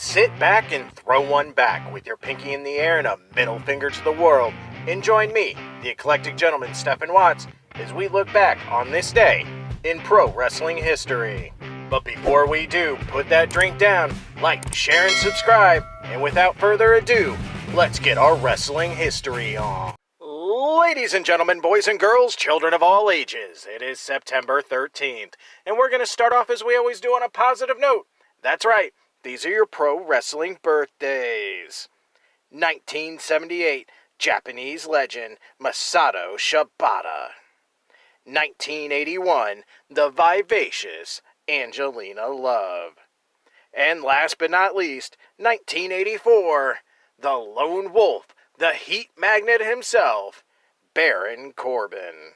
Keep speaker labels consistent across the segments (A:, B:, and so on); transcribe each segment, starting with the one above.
A: Sit back and throw one back with your pinky in the air and a middle finger to the world, and join me, the eclectic gentleman Stephen Watts, as we look back on this day in pro wrestling history. But before we do, put that drink down, like, share, and subscribe, and without further ado, let's get our wrestling history on. Ladies and gentlemen, boys and girls, children of all ages, it is September 13th, and we're going to start off as we always do on a positive note. That's right, these are your pro wrestling birthdays. 1978, Japanese legend Masato Shibata. 1981, the vivacious Angelina Love. And last but not least, 1984, the lone wolf, the heat magnet himself, Baron Corbin.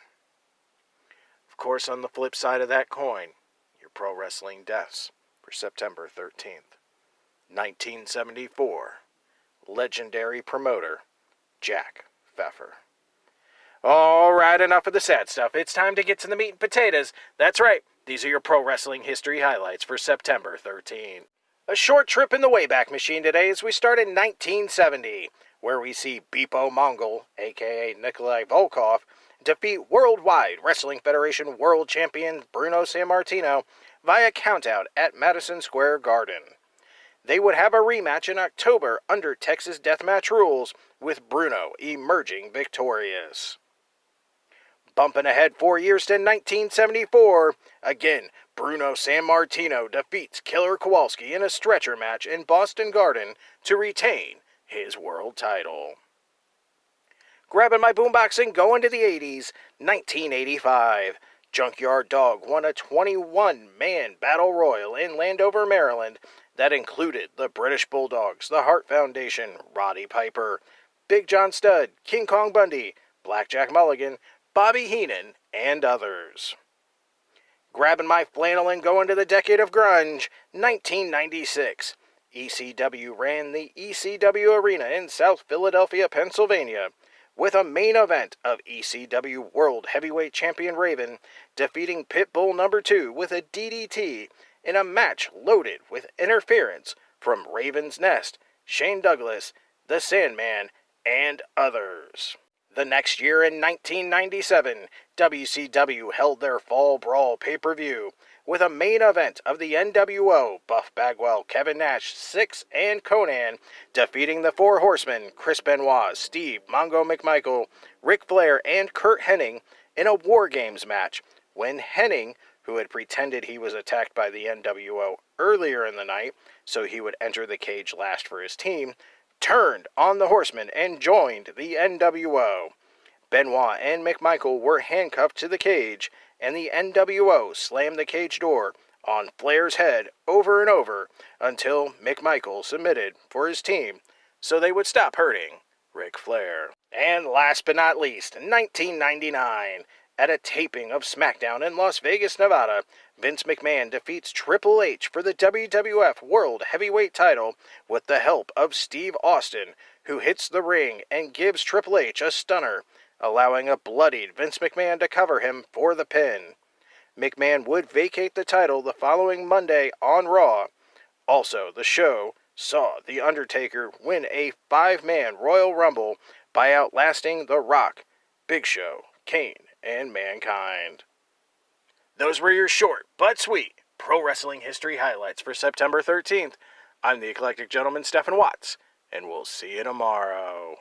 A: Of course, on the flip side of that coin, your pro wrestling deaths for September 13th. 1974, legendary promoter, Jack Pfeffer. Alright, enough of the sad stuff. It's time to get to the meat and potatoes. That's right, these are your pro wrestling history highlights for September 13th. A short trip in the Wayback Machine today as we start in 1970, where we see Beepo Mongol, aka Nikolai Volkov, defeat Worldwide Wrestling Federation World Champion Bruno Sammartino via countout at Madison Square Garden. They would have a rematch in October under Texas Deathmatch rules, with Bruno emerging victorious. Bumping ahead 4 years to 1974, again, Bruno Sammartino defeats Killer Kowalski in a stretcher match in Boston Garden to retain his world title. Grabbing my boombox and going to the 80s, 1985. Junkyard Dog won a 21-man battle royal in Landover, Maryland that included the British Bulldogs, the Hart Foundation, Roddy Piper, Big John Studd, King Kong Bundy, Blackjack Mulligan, Bobby Heenan, and others. Grabbing my flannel and going to the decade of grunge, 1996. ECW ran the ECW Arena in South Philadelphia, Pennsylvania, with a main event of ECW World Heavyweight Champion Raven defeating Pitbull No. 2 with a DDT in a match loaded with interference from Raven's Nest, Shane Douglas, The Sandman, and others. The next year in 1997, WCW held their Fall Brawl pay-per-view with a main event of the NWO, Buff Bagwell, Kevin Nash, Syxx, and Conan, defeating the Four Horsemen, Chris Benoit, Steve, Mongo McMichael, Ric Flair, and Curt Hennig in a War Games match, when Hennig, who had pretended he was attacked by the NWO earlier in the night, so he would enter the cage last for his team, turned on the Horsemen and joined the NWO. Benoit and McMichael were handcuffed to the cage, and the NWO slammed the cage door on Flair's head over and over until McMichael submitted for his team so they would stop hurting Ric Flair. And last but not least, 1999, at a taping of SmackDown in Las Vegas, Nevada, Vince McMahon defeats Triple H for the WWF World Heavyweight title with the help of Steve Austin, who hits the ring and gives Triple H a stunner, allowing a bloodied Vince McMahon to cover him for the pin. McMahon would vacate the title the following Monday on Raw. Also, the show saw The Undertaker win a 5-man Royal Rumble by outlasting The Rock, Big Show, Kane, and Mankind. Those were your short but sweet pro wrestling history highlights for September 13th. I'm the eclectic gentleman Stephen Watts, and we'll see you tomorrow.